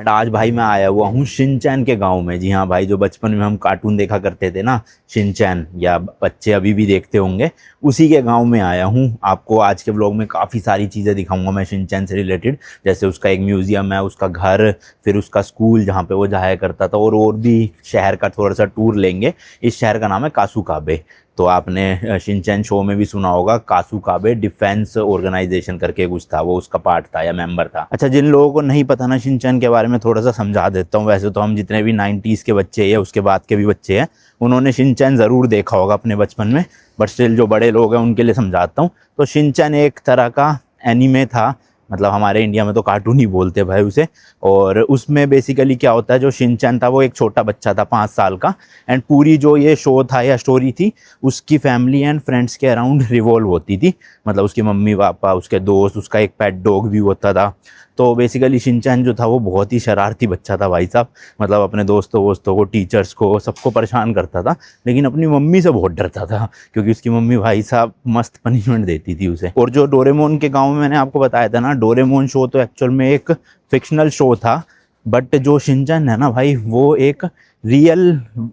And आज भाई मैं आया हुआ हूँ शिनचैन के गांव में। जी हाँ भाई, जो बचपन में हम कार्टून देखा करते थे ना, शिनचैन, या बच्चे अभी भी देखते होंगे, उसी के गांव में आया हूँ। आपको आज के ब्लॉग में काफ़ी सारी चीज़ें दिखाऊंगा मैं शिनचैन से रिलेटेड, जैसे उसका एक म्यूज़ियम है, उसका घर, फिर उसका स्कूल जहाँ पे वो जाया करता था, और भी शहर का थोड़ा सा टूर लेंगे। इस शहर का नाम है कासुकाबे। तो आपने शिनचैन शो में भी सुना होगा, कासुकाबे डिफेंस ऑर्गेनाइजेशन करके कुछ था, वो उसका पार्ट था या मेंबर था। अच्छा, जिन लोगों को नहीं पता ना शिनचैन के बारे में, थोड़ा सा समझा देता हूँ। वैसे तो हम जितने भी 90s के बच्चे या उसके बाद के भी बच्चे हैं, उन्होंने शिनचैन ज़रूर देखा होगा अपने बचपन में, बट स्टिल जो बड़े लोग हैं उनके लिए समझाता हूँ। तो शिनचैन एक तरह का एनीमे था, मतलब हमारे इंडिया में तो कार्टून ही बोलते भाई उसे। और उसमें बेसिकली क्या होता है, जो शिनचैन था वो एक छोटा बच्चा था 5 साल का, एंड पूरी जो ये शो था या स्टोरी थी, उसकी फैमिली एंड फ्रेंड्स के अराउंड रिवॉल्व होती थी। मतलब उसकी मम्मी पापा, उसके दोस्त, उसका एक पेट डॉग भी होता था। तो बेसिकली शिनचैन जो था वो बहुत ही शरारती बच्चा था भाई साहब। मतलब अपने दोस्तों वोस्तों को, टीचर्स को, सबको परेशान करता था, लेकिन अपनी मम्मी से बहुत डरता था, क्योंकि उसकी मम्मी भाई साहब मस्त पनिशमेंट देती थी उसे। और जो डोरेमोन के गाँव में मैंने आपको बताया था ना, डोरेमोन शो तो एक्चुअल में एक फिक्शनल शो था, बट जो शिनचैन है ना भाई, वो एक रियल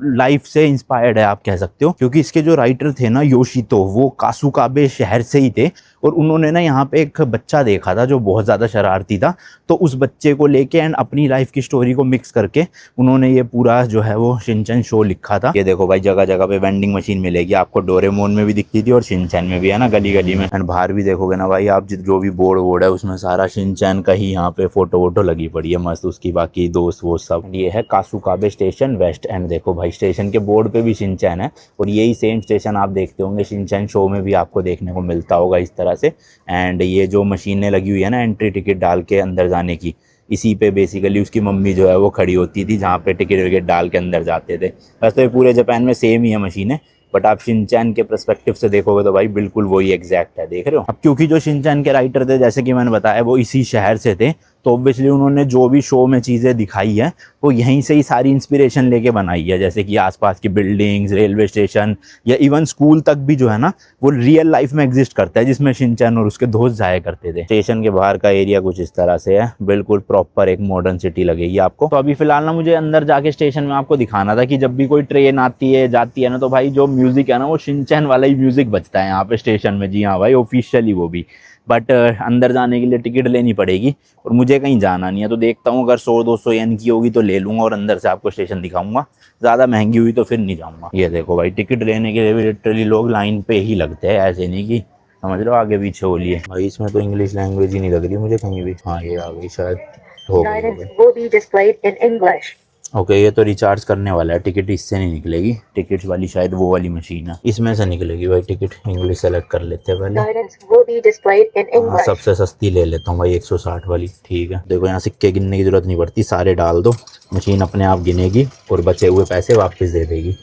लाइफ से इंस्पायर्ड है आप कह सकते हो, क्योंकि इसके जो राइटर थे ना, योशितो, वो कासुकाबे शहर से ही थे। और उन्होंने ना यहाँ पे एक बच्चा देखा था जो बहुत ज़्यादा शरारती था, तो उस बच्चे को लेके एंड अपनी लाइफ की स्टोरी को मिक्स करके उन्होंने ये पूरा जो है वो शिनचैन शो लिखा था। ये देखो भाई, जगह जगह पे वेंडिंग मशीन मिलेगी आपको, डोरेमोन में भी दिखती थी और शिनचैन में भी है ना, गली गली में। एंड बाहर भी देखोगे ना भाई आप, जो भी बोर्ड वोर्ड है उसमें सारा शिनचैन का ही यहाँ पे फोटो वोटो लगी पड़ी है मस्त, उसकी बाकी दोस्त वो सब। ये है कासुकाबे स्टेशन वेस्ट, एंड देखो भाई स्टेशन के बोर्ड पे भी शिनचैन है, और यही सेम स्टेशन आप देखते होंगे शिनचैन शो में भी आपको देखने को मिलता होगा इस तरह से। एंड ये जो मशीनें लगी हुई है ना एंट्री टिकट डाल के अंदर जाने की, इसी पे बेसिकली उसकी मम्मी जो है वो खड़ी होती थी, जहाँ पे टिकट विकेट डाल के अंदर जाते थे। वैसे तो ये पूरे जापान में सेम ही है मशीनें, बट आप शिनचैन के पर्सपेक्टिव से देखोगे तो भाई बिल्कुल वही एग्जैक्ट है, देख रहे हो। अब क्योंकि जो शिनचैन के राइटर थे, जैसे कि मैंने बताया, वो इसी शहर से थे, तो ऑब्वियसली उन्होंने जो भी शो में चीज़ें दिखाई है वो यहीं से ही सारी इंस्पिरेशन लेके बनाई है। जैसे कि आसपास की बिल्डिंग्स, रेलवे स्टेशन, या इवन स्कूल तक भी जो है ना, वो रियल लाइफ में एग्जिस्ट करता है, जिसमें शिनचैन और उसके दोस्त जाया करते थे। स्टेशन के बाहर का एरिया कुछ इस तरह से है, बिल्कुल प्रॉपर एक मॉडर्न सिटी लगेगी आपको। तो अभी फिलहाल ना मुझे अंदर जाके स्टेशन में आपको दिखाना था कि जब भी कोई ट्रेन आती है जाती है ना, तो भाई जो म्यूजिक है ना, वो शिनचैन वाला ही म्यूजिक बजता है यहाँ पे स्टेशन में। जी हाँ भाई, ऑफिशियली वो भी। बट अंदर जाने के लिए टिकट लेनी पड़ेगी, और मुझे कहीं जाना नहीं है, तो देखता हूँ अगर 100-200 येन की होगी तो ले लूँगा और अंदर से आपको स्टेशन दिखाऊंगा। ज़्यादा महंगी हुई तो फिर नहीं जाऊँगा। ये देखो भाई, टिकट लेने के लिए भी लिटरली लोग लाइन पे ही लगते हैं, ऐसे नहीं कि समझ लो आगे पीछे हो लिए। भाई इसमें तो इंग्लिश लैंग्वेज ही नहीं लग रही मुझे कहीं भी। हाँ ये आ गई शायद, हो गई। ओके, ये तो रिचार्ज करने वाला है, टिकट इससे नहीं निकलेगी। टिकट वाली शायद वो वाली मशीन है, इसमें से निकलेगी भाई टिकट। इंग्लिश सेलेक्ट कर लेते हैं पहले। हाँ, सबसे सस्ती ले लेता हूँ भाई, 160 वाली। ठीक है, देखो यहाँ सिक्के गिनने की जरूरत नहीं पड़ती, सारे डाल दो, मशीन अपने आप गिनेगी और बचे हुए पैसे वापस दे देगी।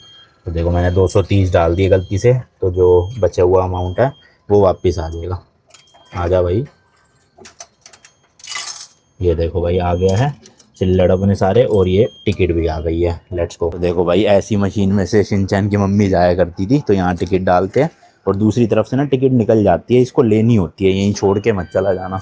तो देखो मैंने 230 डाल दिए गलती से, तो जो बचा हुआ अमाउंट है वो वापस आ जाएगा। आ जा भाई, ये देखो भाई आ गया है चिल्लड़ अपने सारे, और ये टिकट भी आ गई है। Let's go. तो देखो भाई, ऐसी मशीन में से शिनचैन की मम्मी जाया करती थी, तो यहाँ टिकट डालते हैं और दूसरी तरफ से ना टिकट निकल जाती है, इसको लेनी होती है, यहीं छोड़ के मत चला जाना।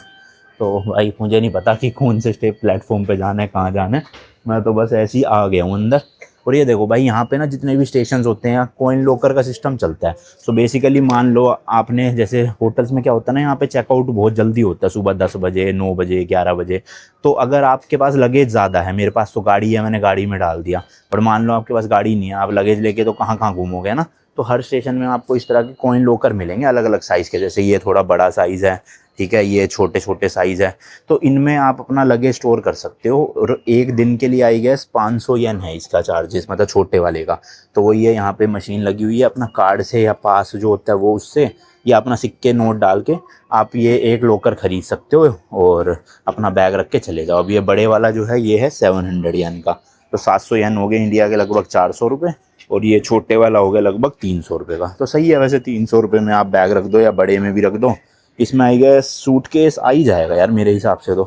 तो भाई मुझे नहीं पता कि कौन से स्टेप प्लेटफॉर्म पे जाना है, कहाँ जाना है, मैं तो बस ऐसे ही आ गया हूँ अंदर। और ये देखो भाई, यहाँ पे ना जितने भी स्टेशन होते हैं, कॉइन लॉकर का सिस्टम चलता है। सो बेसिकली मान लो आपने, जैसे होटल्स में क्या होता है ना, यहाँ पे चेकआउट बहुत जल्दी होता है, सुबह 10 बजे, 9 बजे, 11 बजे। तो अगर आपके पास लगेज ज़्यादा है, मेरे पास तो गाड़ी है, मैंने गाड़ी में डाल दिया, पर मान लो आपके पास गाड़ी नहीं है, आप लगेज लेके तो कहाँ कहाँ घूमोगे ना। तो हर स्टेशन में आपको इस तरह के कॉइन लॉकर मिलेंगे अलग अलग साइज़ के, जैसे ये थोड़ा बड़ा साइज़ है, ठीक है, ये छोटे छोटे साइज़ है। तो इनमें आप अपना लगेज स्टोर कर सकते हो, और एक दिन के लिए आई गेस 500 येन है इसका चार्जेस, मतलब छोटे वाले का। तो वही है, यहाँ पे मशीन लगी हुई है, अपना कार्ड से या पास जो होता है वो उससे, या अपना सिक्के नोट डाल के आप ये एक लॉकर खरीद सकते हो और अपना बैग रख के चले जाओ। अब ये बड़े वाला जो है ये है 700 येन का, तो 700 येन हो गए इंडिया के लगभग 400 रुपये, और ये छोटे वाला हो गया लगभग 300 रुपये का। तो सही है वैसे, 300 रुपये में आप बैग रख दो या बड़े में भी रख दो। इसमें आई गया सूटकेस आ ही जाएगा यार मेरे हिसाब से तो।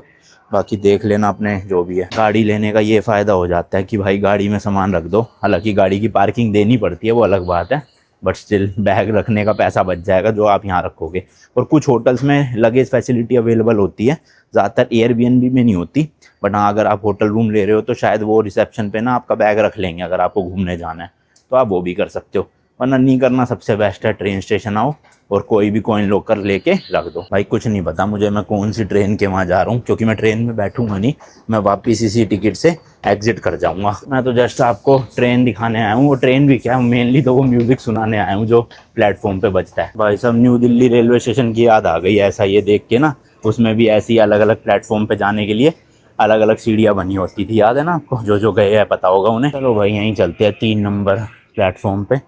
बाकी देख लेना अपने जो भी है। गाड़ी लेने का ये फ़ायदा हो जाता है कि भाई गाड़ी में सामान रख दो, हालांकि गाड़ी की पार्किंग देनी पड़ती है वो अलग बात है, बट स्टिल बैग रखने का पैसा बच जाएगा जो आप यहाँ रखोगे। और कुछ होटल्स में लगेज फैसिलिटी अवेलेबल होती है, ज़्यादातर एयरबीएनबी में नहीं होती। बट हाँ, अगर आप होटल रूम ले रहे हो तो शायद वो रिसेप्शन पे ना आपका बैग रख लेंगे, अगर आपको घूमने जाना है तो आप वो भी कर सकते हो। वरना नहीं करना सबसे बेस्ट है, ट्रेन स्टेशन आओ और कोई भी कॉइन लॉकर लेके रख दो। भाई कुछ नहीं पता मुझे मैं कौन सी ट्रेन के वहाँ जा रहा हूँ, क्योंकि मैं ट्रेन में बैठूंगा नहीं, मैं वापस इसी टिकट से एग्जिट कर जाऊंगा। मैं तो जस्ट आपको ट्रेन दिखाने आया हूँ, वो ट्रेन भी क्या, मेनली तो वो म्यूजिक सुनाने आया हूँ जो प्लेटफॉर्म पे बजता है। भाई साहब न्यू दिल्ली रेलवे स्टेशन की याद आ गई ऐसा ये देख के ना। उसमें भी ऐसी अलग अलग प्लेटफॉर्म पे जाने के लिए अलग अलग सीढ़ियाँ बनी होती थी, याद है ना आपको? जो गए हैं पता होगा उन्हें। चलो भाई यहीं चलते हैं 3 नंबर प्लेटफॉर्म पे,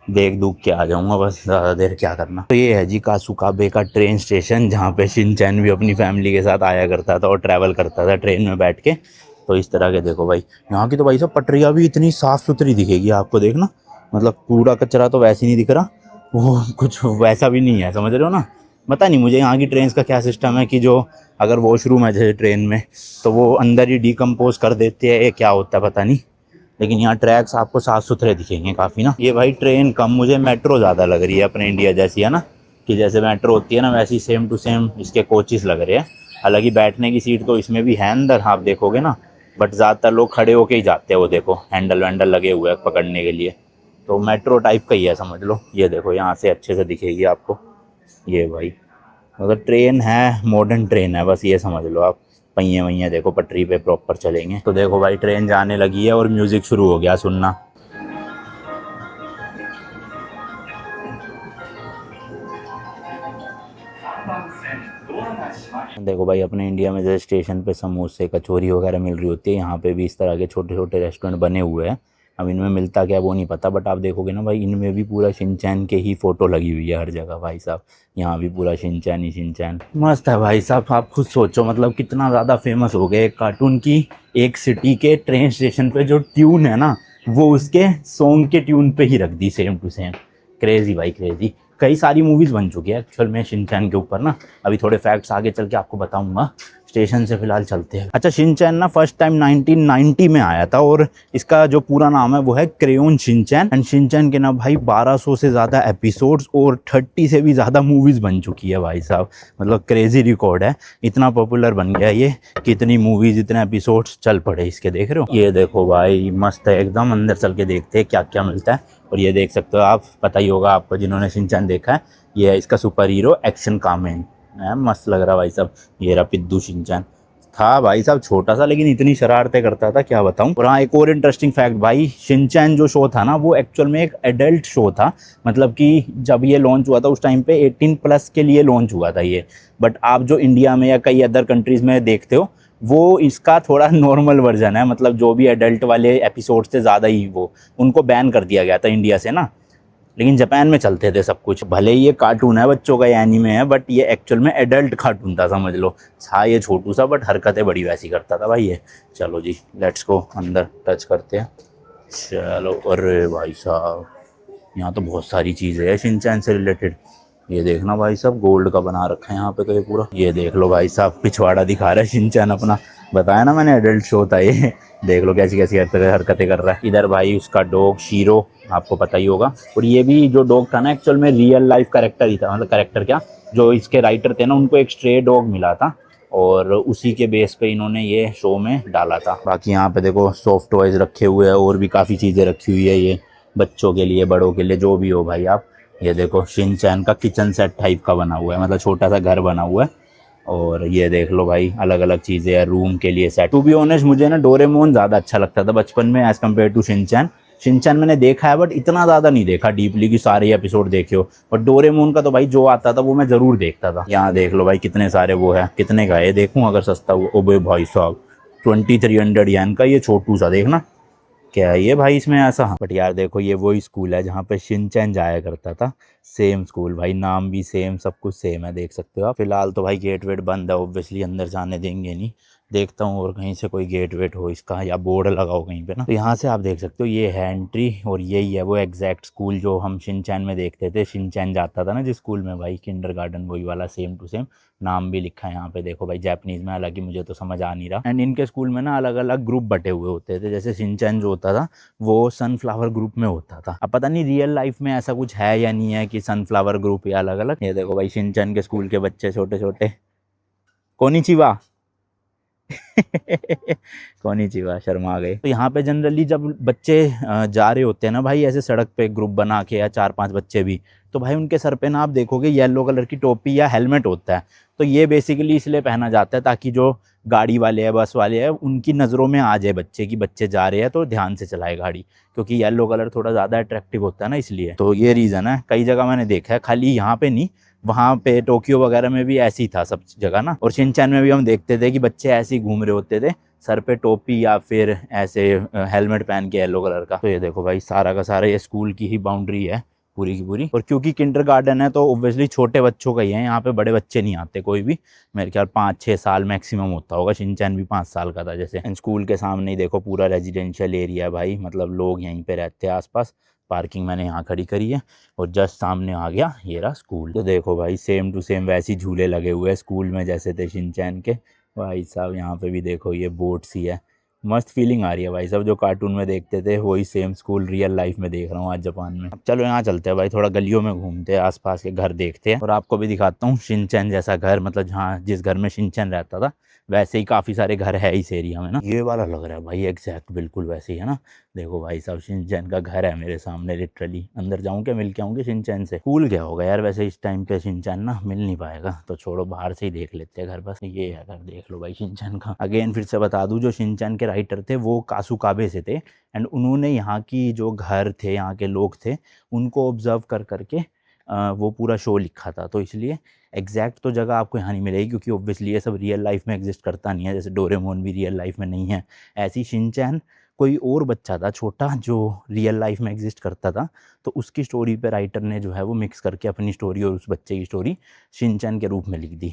देख दूख के आ जाऊंगा, बस ज़्यादा देर क्या करना। तो ये है जी कासुकाबे का ट्रेन स्टेशन, जहाँ पे शिनचैन भी अपनी फैमिली के साथ आया करता था और ट्रैवल करता था ट्रेन में बैठ के। तो इस तरह के देखो भाई यहाँ की तो भाई सब पटरियाँ भी इतनी साफ़ सुथरी दिखेगी आपको, देखना, मतलब कूड़ा कचरा तो वैसे नहीं दिख रहा, वो कुछ वैसा भी नहीं है, समझ रहे हो ना। पता नहीं मुझे यहाँ की ट्रेन का क्या सिस्टम है कि जो अगर वॉशरूम है जैसे ट्रेन में तो वो अंदर ही डिकम्पोज कर देते हैं, ये क्या होता है पता नहीं। लेकिन यहाँ ट्रैक्स आपको साफ़ सुथरे दिखेंगे काफ़ी ना। ये भाई ट्रेन कम, मुझे मेट्रो ज़्यादा लग रही है अपने इंडिया जैसी, है ना, कि जैसे मेट्रो होती है ना वैसी सेम टू सेम इसके कोचेस लग रहे हैं। हालांकि बैठने की सीट तो इसमें भी है अंदर, आप देखोगे ना, बट ज़्यादातर लोग खड़े होके ही जाते हैं, वो देखो हैंडल वैंडल लगे हुए हैं पकड़ने के लिए। तो मेट्रो टाइप का ही है समझ लो। ये देखो यहाँ से अच्छे से दिखेगी आपको ये भाई, मतलब ट्रेन है, मॉडर्न ट्रेन है, बस ये समझ लो आप। पहिए वहिए देखो पटरी पे प्रॉपर चलेंगे। तो देखो भाई ट्रेन जाने लगी है और म्यूजिक शुरू हो गया सुनना। देखो भाई अपने इंडिया में जैसे स्टेशन पे समोसे कचौरी वगैरह मिल रही होती है, यहाँ पे भी इस तरह के छोटे छोटे रेस्टोरेंट बने हुए हैं। अब इनमें मिलता क्या है वो नहीं पता, बट आप देखोगे ना भाई इनमें भी पूरा शिनचैन के ही फ़ोटो लगी हुई है हर जगह भाई साहब। यहाँ भी पूरा शिनचैन ही शिनचैन, मस्त है भाई साहब। आप खुद सोचो मतलब कितना ज़्यादा फेमस हो गए एक कार्टून की एक सिटी के ट्रेन स्टेशन पे जो ट्यून है ना वो उसके सॉन्ग के ट्यून पे ही रख दी सेम टू सेम। क्रेजी भाई क्रेजी। कई सारी मूवीज़ बन चुकी है एक्चुअल में शिनचैन के ऊपर ना। अभी थोड़े फैक्ट्स आगे चल के आपको बताऊंगा, स्टेशन से फिलहाल चलते हैं। अच्छा शिनचैन ना फर्स्ट टाइम 1990 में आया था और इसका जो पूरा नाम है वो है क्रेयोन शिनचैन। एंड शिनचैन के ना भाई 1200 से ज़्यादा एपिसोड्स और 30 से भी ज़्यादा मूवीज़ बन चुकी है भाई साहब। मतलब क्रेजी रिकॉर्ड है, इतना पॉपुलर बन गया ये कि इतनी मूवीज़ इतने एपिसोड्स चल पड़े इसके। देख रहे हो ये देखो भाई मस्त है एकदम। अंदर चल के देखते हैं क्या क्या मिलता है। और ये देख सकते हो आप, पता ही होगा आपको जिन्होंने शिनचैन देखा है, ये है इसका सुपर हीरो एक्शन कामेन है। मस्त लग रहा भाई साहब। ये रहा पिद्दू शिनचैन, था भाई साहब छोटा सा लेकिन इतनी शरारतें करता था क्या बताऊं। और हाँ एक और इंटरेस्टिंग फैक्ट भाई, शिनचैन जो शो था ना वो एक्चुअल में एक एडल्ट शो था। मतलब कि जब ये लॉन्च हुआ था उस टाइम पे 18+ के लिए लॉन्च हुआ था ये। बट आप जो इंडिया में या कई अदर कंट्रीज़ में देखते हो वो इसका थोड़ा नॉर्मल वर्जन है। मतलब जो भी एडल्ट वाले एपिसोड थे ज़्यादा ही वो उनको बैन कर दिया गया था इंडिया से ना। लेकिन जापान में चलते थे सब कुछ। भले ही ये कार्टून है बच्चों का, ये एनीमे है, बट ये एक्चुअल में एडल्ट कार्टून था समझ लो। था ये छोटू सा बट हरकतें बड़ी वैसी करता था भाई ये। चलो जी लेट्स गो अंदर टच करते हैं। चलो अरे भाई साहब यहाँ तो बहुत सारी चीज़ें हैं शिनचैन से रिलेटेड। ये देखना भाई साहब गोल्ड का बना रखा है यहाँ पे तो ये पूरा। ये देख लो भाई साहब पिछवाड़ा दिखा रहा है शिनचैन अपना। बताया ना मैंने एडल्ट शो था ये। देख लो कैसी कैसी हरकतें कर रहा है। इधर भाई उसका डॉग शीरो आपको पता ही होगा। और ये भी जो डॉग था ना एक्चुअल में रियल लाइफ कैरेक्टर ही था। मतलब कैरेक्टर क्या, जो इसके राइटर थे ना उनको एक स्ट्रे डॉग मिला था और उसी के बेस पे इन्होंने ये शो में डाला था। बाकी यहाँ पे देखो सॉफ्ट टॉयज रखे हुए हैं और भी काफ़ी चीज़ें रखी हुई है, ये बच्चों के लिए बड़ों के लिए जो भी हो भाई आप। ये देखो शिनचैन का किचन सेट टाइप का बना हुआ है, मतलब छोटा सा घर बना हुआ है। और ये देख लो भाई अलग अलग चीज़ें हैं रूम के लिए सेट। टू बी ऑनेस्ट मुझे ना डोरेमोन ज़्यादा अच्छा लगता था बचपन में as compared to Shinchan. Shinchan मैंने देखा है बट इतना ज़्यादा नहीं देखा डीपली कि सारे एपिसोड देखे हो। बट डोरेमोन का तो भाई जो आता था वो मैं ज़रूर देखता था। यहाँ देख लो भाई कितने सारे वो है। कितने का है देखूँ अगर सस्ता हुआ। ओबे भाई साहब 2300 येन का ये छोटू सा, देखना क्या है ये भाई इसमें ऐसा। बट यार देखो ये वही स्कूल है जहाँ पे शिनचैन जाया करता था। सेम स्कूल भाई, नाम भी सेम, सब कुछ सेम है, देख सकते हो आप। फिलहाल तो भाई गेट वेट बंद है ऑब्वियसली, अंदर जाने देंगे नहीं। देखता हूँ और कहीं से कोई गेट वेट हो इसका या बोर्ड लगा हो कहीं पे ना। तो यहाँ से आप देख सकते हो ये है एंट्री और यही है वो एग्जैक्ट स्कूल जो हम शिनचैन में देखते थे। शिनचैन जाता था ना जिस स्कूल में भाई, किंडरगार्टन, वही वाला सेम टू सेम। नाम भी लिखा है यहाँ पे देखो भाई जापानीज में, हालांकि मुझे तो समझ आ नहीं रहा। एंड इनके स्कूल में ना अलग अलग ग्रुप बटे हुए होते थे, जैसे शिनचैन जो होता था वो सनफ्लावर ग्रुप में होता था। अब पता नहीं रियल लाइफ में ऐसा कुछ है या नहीं है कि सनफ्लावर ग्रुप या अलग अलग। ये देखो भाई शिनचैन के स्कूल के बच्चे छोटे छोटे, कोनिचिवा कोनिचिवा, शर्मा गए। तो यहाँ पे जनरली जब बच्चे जा रहे होते हैं ना भाई ऐसे सड़क पे ग्रुप बना के, या 4-5 बच्चे भी, तो भाई उनके सर पे ना आप देखोगे येलो कलर की टोपी या हेलमेट होता है। तो ये बेसिकली इसलिए पहना जाता है ताकि जो गाड़ी वाले हैं, बस वाले हैं, उनकी नज़रों में आ जाए बच्चे की बच्चे जा रहे हैं तो ध्यान से चलाए गाड़ी, क्योंकि येलो कलर थोड़ा ज़्यादा अट्रैक्टिव होता है ना, इसलिए। तो ये रीज़न है, कई जगह मैंने देखा है, खाली यहाँ पे नहीं, वहाँ पे टोक्यो वगैरह में भी ऐसे ही था सब जगह ना। और शिनचैन में भी हम देखते थे कि बच्चे ऐसे ही घूम रहे होते थे, सर पे टोपी या फिर ऐसे हेलमेट पहन के येलो कलर का। तो ये देखो भाई सारा का सारा ये स्कूल की ही बाउंड्री है पूरी की पूरी। और क्योंकि किंडरगार्टन है तो ऑब्वियसली छोटे बच्चों का ही है, यहाँ पे बड़े बच्चे नहीं आते कोई भी। मेरे ख्याल 5-6 साल मैक्सिमम होता होगा, शिनचैन भी 5 साल का था जैसे। एंड स्कूल के सामने ही देखो पूरा रेजिडेंशियल एरिया है भाई, मतलब लोग यहीं पे रहते हैं आसपास। पार्किंग मैंने यहाँ खड़ी करी है और जस्ट सामने आ गया ये रहा स्कूल। तो देखो भाई सेम टू सेम वैसे ही झूले लगे हुए हैं स्कूल में जैसे थे शिनचैन के। भाई साहब यहाँ पे भी देखो ये बोट सी है, मस्त फीलिंग आ रही है भाई साहब। जो कार्टून में देखते थे वही सेम स्कूल रियल लाइफ में देख रहा हूँ आज जापान में। अब चलो यहाँ चलते हैं भाई, थोड़ा गलियों में घूमते हैं, आसपास के घर देखते हैं और आपको भी दिखाता हूँ शिनचैन जैसा घर, मतलब जहाँ जिस घर में शिनचैन रहता था वैसे ही काफ़ी सारे घर है इस एरिया में ना। ये वाला लग रहा है भाई एग्जैक्ट बिल्कुल वैसे ही है ना। देखो भाई साहब शिनचैन का घर है मेरे सामने लिटरली। अंदर जाऊँ क्या, मिल के आऊँगे शिनचैन से? स्कूल क्या होगा यार वैसे इस टाइम पे शिनचैन ना मिल नहीं पाएगा, तो छोड़ो बाहर से ही देख लेते हैं घर। बस ये है घर, देख लो भाई शिनचैन का। अगेन फिर से बता दूं, जो शिनचैन के राइटर थे वो कासुकाबे से थे एंड उन्होंने यहाँ की जो घर थे, यहाँ के लोग थे, उनको ऑब्जर्व कर करके वो पूरा शो लिखा था। तो इसलिए एग्जैक्ट तो जगह आपको यहाँ नहीं मिलेगी, क्योंकि ऑब्वियसली ये सब रियल लाइफ में एग्जिस्ट करता नहीं है, जैसे डोरेमोन भी रियल लाइफ में नहीं है। ऐसी शिनचैन कोई और बच्चा था छोटा जो रियल लाइफ में एग्जिस्ट करता था, तो उसकी स्टोरी पे राइटर ने जो है वो मिक्स करके अपनी स्टोरी और उस बच्चे की स्टोरी शिनचैन के रूप में लिख दी।